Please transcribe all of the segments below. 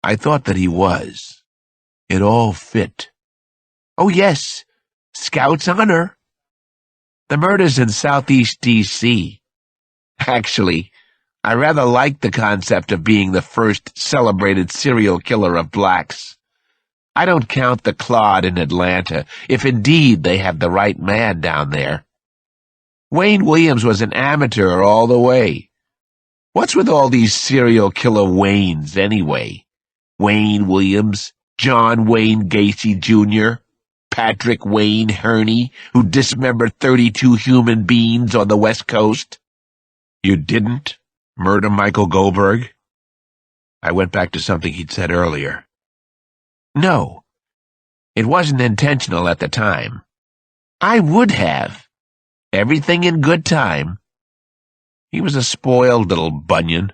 I thought that he was. It all fit. Oh, yes, Scout's honor. The murders in Southeast D.C. Actually, I rather like the concept of being the first celebrated serial killer of blacks. I don't count the clod in Atlanta, if indeed they have the right man down there. Wayne Williams was an amateur all the way. What's with all these serial killer Waynes, anyway? Wayne Williams, John Wayne Gacy Jr., Patrick Wayne Herney, who dismembered 32 human beings on the West Coast. You didn't murder Michael Goldberg? I went back to something he'd said earlier. No, it wasn't intentional at the time. I would have. Everything in good time. He was a spoiled little bunion.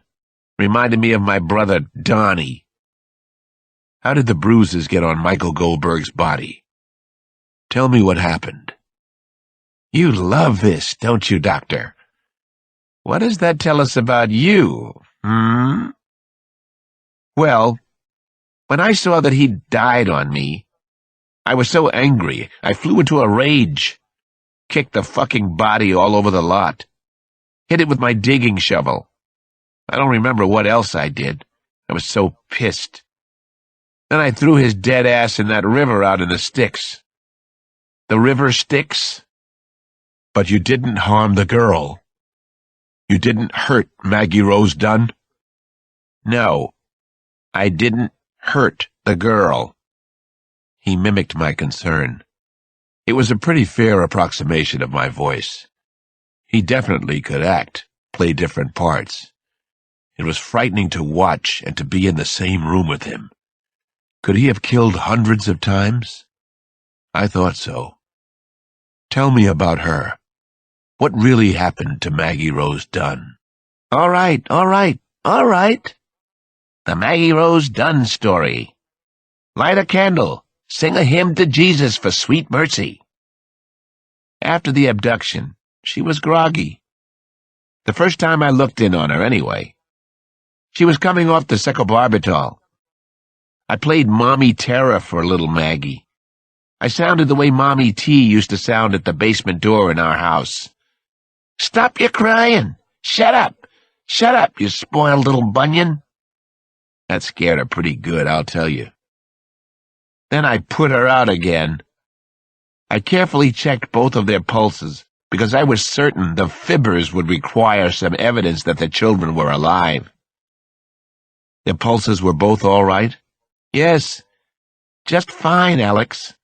Reminded me of my brother Donnie. How did the bruises get on Michael Goldberg's body? Tell me what happened. You love this, don't you, Doctor? What does that tell us about you, Well, when I saw that he'd died on me, I was so angry, I flew into a rage. Kicked the fucking body all over the lot. Hit it with my digging shovel. I don't remember what else I did. I was so pissed. Then I threw his dead ass in that river out in the sticks. The river Styx? But you didn't harm the girl. You didn't hurt Maggie Rose Dunn? No, I didn't hurt the girl. He mimicked my concern. It was a pretty fair approximation of my voice. He definitely could act, play different parts. It was frightening to watch and to be in the same room with him. Could he have killed hundreds of times? I thought so. Tell me about her. What really happened to Maggie Rose Dunn? All right. The Maggie Rose Dunn story. Light a candle. Sing a hymn to Jesus for sweet mercy. After the abduction, she was groggy. The first time I looked in on her, anyway. She was coming off the secobarbital. I played Mommy Terror for little Maggie. I sounded the way Mommy T used to sound at the basement door in our house. Stop your crying! Shut up! Shut up, you spoiled little bunion! That scared her pretty good, I'll tell you. Then I put her out again. I carefully checked both of their pulses, because I was certain the fibbers would require some evidence that the children were alive. Their pulses were both all right? Yes, just fine, Alex.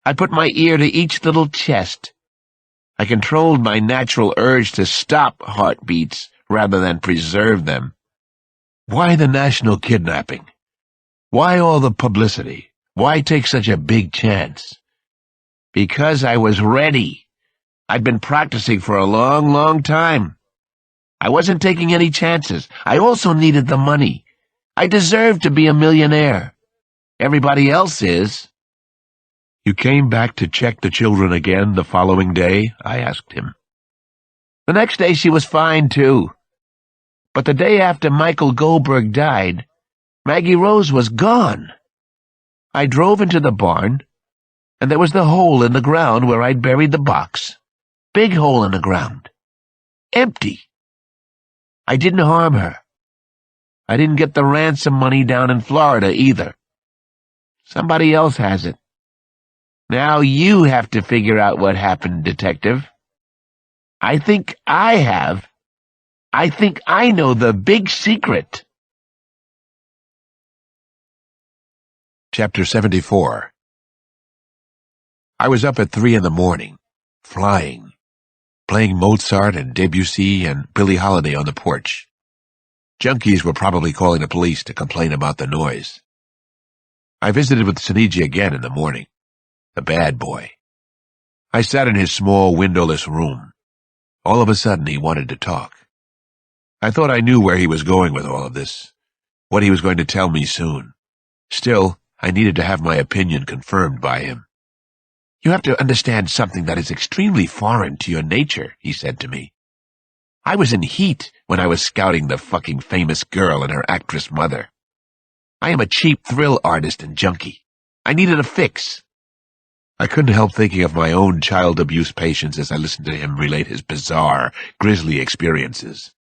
I put my ear to each little chest. I controlled my natural urge to stop heartbeats rather than preserve them. Why the national kidnapping? Why all the publicity? Why take such a big chance? Because I was ready. I'd been practicing for a long, long time. I wasn't taking any chances. I also needed the money. I deserved to be a millionaire. Everybody else is. You came back to check the children again the following day? I asked him. The next day she was fine, too. But the day after Michael Goldberg died, Maggie Rose was gone. I drove into the barn, and there was the hole in the ground where I'd buried the box. Big hole in the ground. Empty. I didn't harm her. I didn't get the ransom money down in Florida, either. Somebody else has it. Now you have to figure out what happened, Detective. I think I have. I think I know the big secret. Chapter 74. I was up at 3 in the morning, flying, playing Mozart and Debussy and Billie Holiday on the porch. Junkies were probably calling the police to complain about the noise. I visited with Sinigi again in the morning, the bad boy. I sat in his small, windowless room. All of a sudden, he wanted to talk. I thought I knew where he was going with all of this, what he was going to tell me soon. Still, I needed to have my opinion confirmed by him. You have to understand something that is extremely foreign to your nature, he said to me. I was in heat when I was scouting the fucking famous girl and her actress mother. I am a cheap thrill artist and junkie. I needed a fix. I couldn't help thinking of my own child abuse patients as I listened to him relate his bizarre, grisly experiences.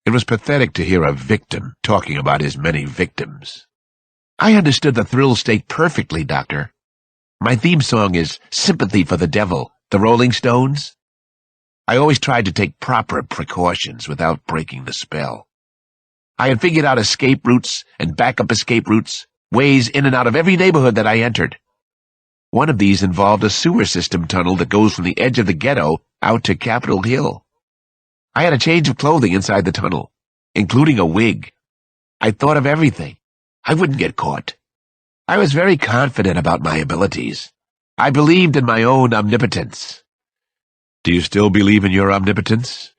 It was pathetic to hear a victim talking about his many victims. I understood the thrill state perfectly, Doctor. My theme song is Sympathy for the Devil, the Rolling Stones. I always tried to take proper precautions without breaking the spell. I had figured out escape routes and backup escape routes, ways in and out of every neighborhood that I entered. One of these involved a sewer system tunnel that goes from the edge of the ghetto out to Capitol Hill. I had a change of clothing inside the tunnel, including a wig. I thought of everything. I wouldn't get caught. I was very confident about my abilities. I believed in my own omnipotence. Do you still believe in your omnipotence?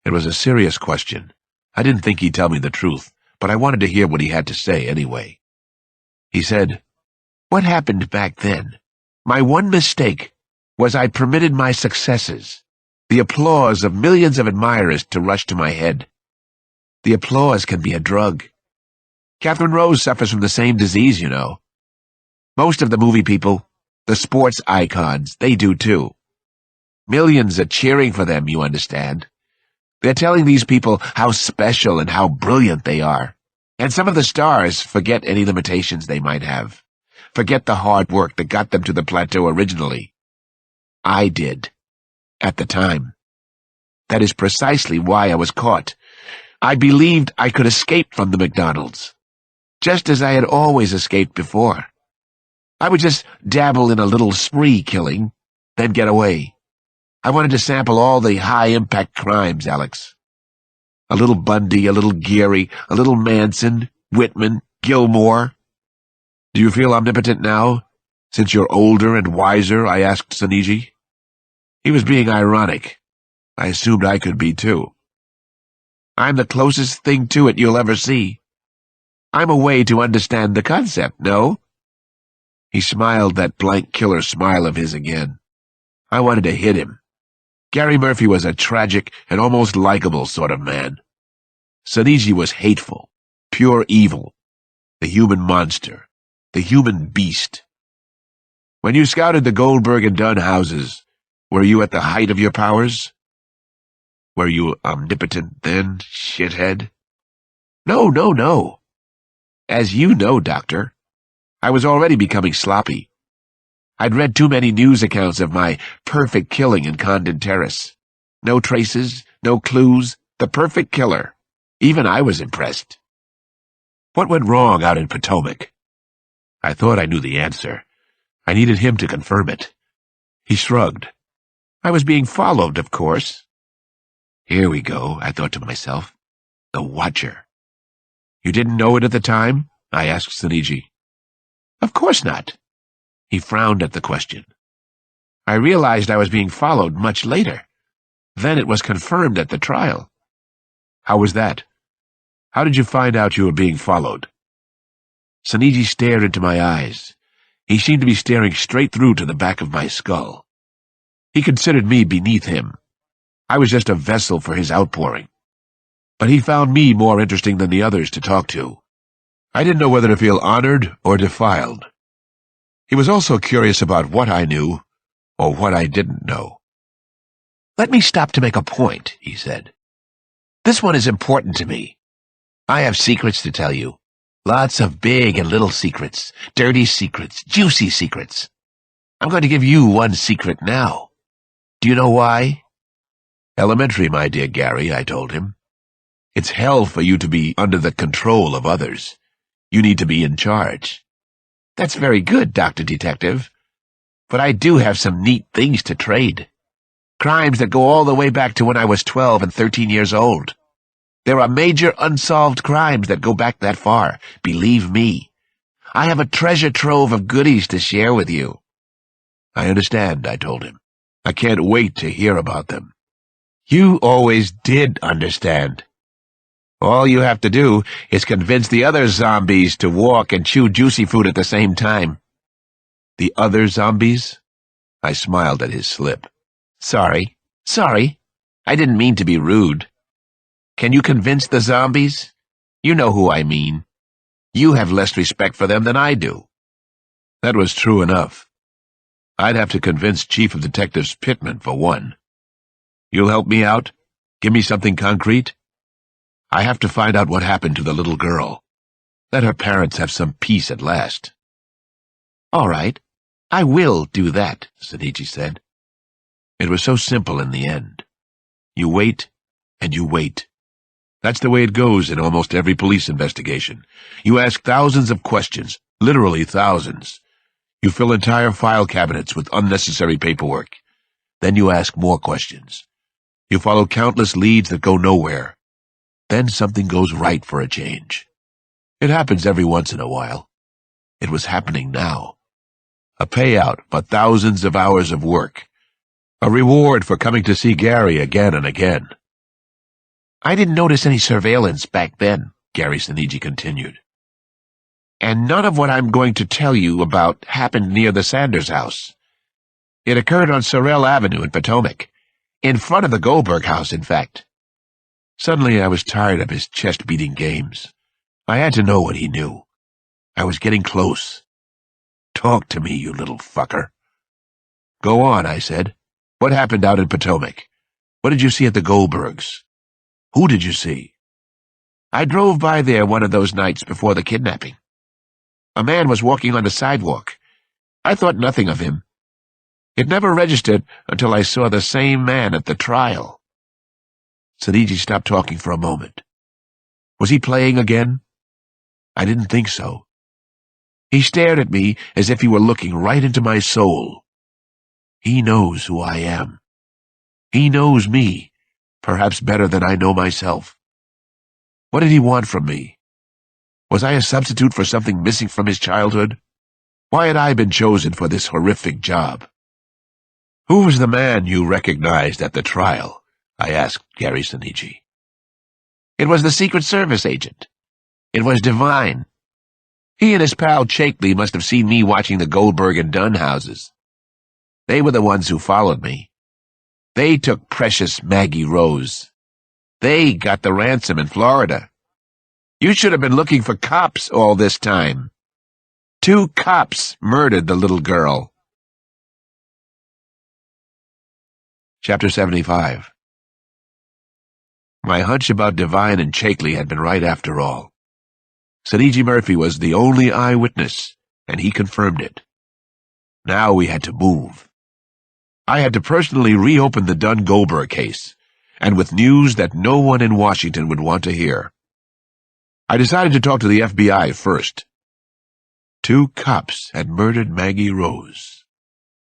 It was a serious question. I didn't think he'd tell me the truth, but I wanted to hear what he had to say anyway. He said, "What happened back then? My one mistake was I permitted my successes, the applause of millions of admirers, to rush to my head. The applause can be a drug. Catherine Rose suffers from the same disease, you know. Most of the movie people, the sports icons, they do too. Millions are cheering for them, you understand. They're telling these people how special and how brilliant they are. And some of the stars forget any limitations they might have. Forget the hard work that got them to the plateau originally. I did. At the time. That is precisely why I was caught. I believed I could escape from the McDonald's, just as I had always escaped before. I would just dabble in a little spree killing, then get away. I wanted to sample all the high-impact crimes, Alex. A little Bundy, a little Geary, a little Manson, Whitman, Gilmore. Do you feel omnipotent now, since you're older and wiser? I asked Saniji. He was being ironic. I assumed I could be too. I'm the closest thing to it you'll ever see. I'm a way to understand the concept, no? He smiled that blank killer smile of his again. I wanted to hit him. Gary Murphy was a tragic and almost likable sort of man. Saniji was hateful, pure evil, the human monster, the human beast. When you scouted the Goldberg and Dunn houses, were you at the height of your powers? Were you omnipotent then, shithead? No, no, no. As you know, Doctor, I was already becoming sloppy. I'd read too many news accounts of my perfect killing in Condon Terrace. No traces, no clues, the perfect killer. Even I was impressed. What went wrong out in Potomac? I thought I knew the answer. I needed him to confirm it. He shrugged. I was being followed, of course. Here we go, I thought to myself. The Watcher. You didn't know it at the time? I asked Saniji. Of course not. He frowned at the question. I realized I was being followed much later. Then it was confirmed at the trial. How was that? How did you find out you were being followed? Saniji stared into my eyes. He seemed to be staring straight through to the back of my skull. He considered me beneath him. I was just a vessel for his outpouring. But he found me more interesting than the others to talk to. I didn't know whether to feel honored or defiled. He was also curious about what I knew or what I didn't know. Let me stop to make a point, he said. This one is important to me. I have secrets to tell you. Lots of big and little secrets, dirty secrets, juicy secrets. I'm going to give you one secret now. Do you know why? Elementary, my dear Gary, I told him. It's hell for you to be under the control of others. You need to be in charge. That's very good, Dr. Detective. But I do have some neat things to trade. Crimes that go all the way back to when I was 12 and 13 years old. There are major unsolved crimes that go back that far, believe me. I have a treasure trove of goodies to share with you. I understand, I told him. I can't wait to hear about them. You always did understand. All you have to do is convince the other zombies to walk and chew juicy fruit at the same time. The other zombies? I smiled at his slip. Sorry. I didn't mean to be rude. Can you convince the zombies? You know who I mean. You have less respect for them than I do." That was true enough. I'd have to convince Chief of Detectives Pittman, for one. "You'll help me out? Give me something concrete?" "I have to find out what happened to the little girl. Let her parents have some peace at last." "All right, I will do that," Sonichi said. It was so simple in the end. You wait, and you wait. That's the way it goes in almost every police investigation. You ask thousands of questions, literally thousands. You fill entire file cabinets with unnecessary paperwork. Then you ask more questions. You follow countless leads that go nowhere. Then something goes right for a change. It happens every once in a while. It was happening now. A payout for thousands of hours of work. A reward for coming to see Gary again and again. "I didn't notice any surveillance back then," Gary Sinigi continued. "And none of what I'm going to tell you about happened near the Sanders house. It occurred on Sorrel Avenue in Potomac, in front of the Goldberg house, in fact." Suddenly I was tired of his chest-beating games. I had to know what he knew. I was getting close. "Talk to me, you little fucker." "Go on," I said. "What happened out in Potomac? What did you see at the Goldbergs? Who did you see?" "I drove by there one of those nights before the kidnapping. A man was walking on the sidewalk. I thought nothing of him. It never registered until I saw the same man at the trial." Sinigi stopped talking for a moment. Was he playing again? I didn't think so. He stared at me as if he were looking right into my soul. He knows who I am. He knows me, perhaps better than I know myself. What did he want from me? Was I a substitute for something missing from his childhood? Why had I been chosen for this horrific job? "Who was the man you recognized at the trial?" I asked Gary Sinigi. "It was the Secret Service agent. It was Devine. He and his pal Chakely must have seen me watching the Goldberg and Dunn houses. They were the ones who followed me. They took precious Maggie Rose. They got the ransom in Florida. You should have been looking for cops all this time. 2 cops murdered the little girl." Chapter 75. My hunch about Devine and Chakely had been right after all. Sinigi Murphy was the only eyewitness, and he confirmed it. Now we had to move. I had to personally reopen the Dunn-Goldberg case, and with news that no one in Washington would want to hear. I decided to talk to the FBI first. 2 cops had murdered Maggie Rose.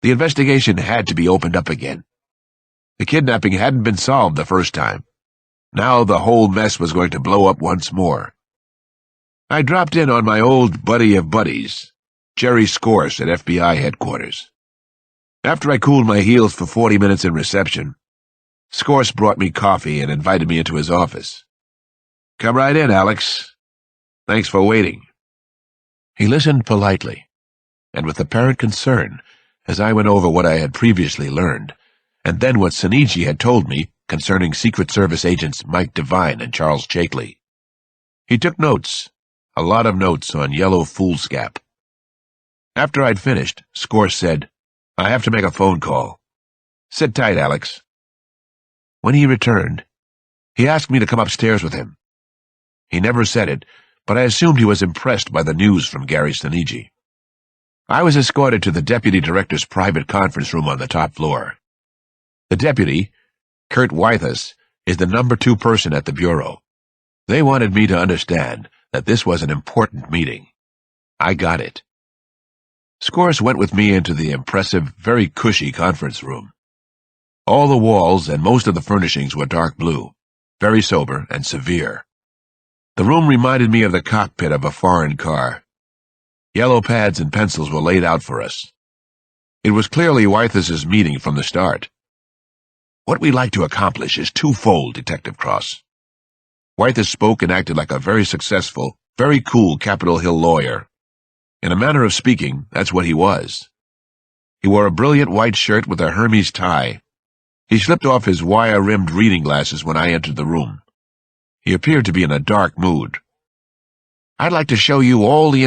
The investigation had to be opened up again. The kidnapping hadn't been solved the first time. Now the whole mess was going to blow up once more. I dropped in on my old buddy of buddies, Jerry Scorse at FBI headquarters. After I cooled my heels for 40 minutes in reception, Scorse brought me coffee and invited me into his office. "Come right in, Alex. Thanks for waiting." He listened politely, and with apparent concern, as I went over what I had previously learned, and then what Sinigi had told me concerning Secret Service agents Mike Devine and Charles Chakely. He took notes, a lot of notes on yellow foolscap. After I'd finished, Scorse said, "I have to make a phone call. Sit tight, Alex." When he returned, he asked me to come upstairs with him. He never said it, but I assumed he was impressed by the news from Gary Sinigi. I was escorted to the deputy director's private conference room on the top floor. The deputy, Kurt Wythus, is the number 2 person at the bureau. They wanted me to understand that this was an important meeting. I got it. Scorse went with me into the impressive, very cushy conference room. All the walls and most of the furnishings were dark blue, very sober and severe. The room reminded me of the cockpit of a foreign car. Yellow pads and pencils were laid out for us. It was clearly Wythus's meeting from the start. "What we like to accomplish is twofold, Detective Cross." Wythus spoke and acted like a very successful, very cool Capitol Hill lawyer. In a manner of speaking, that's what he was. He wore a brilliant white shirt with a Hermes tie. He slipped off his wire-rimmed reading glasses when I entered the room. He appeared to be in a dark mood. I'd like to show you all the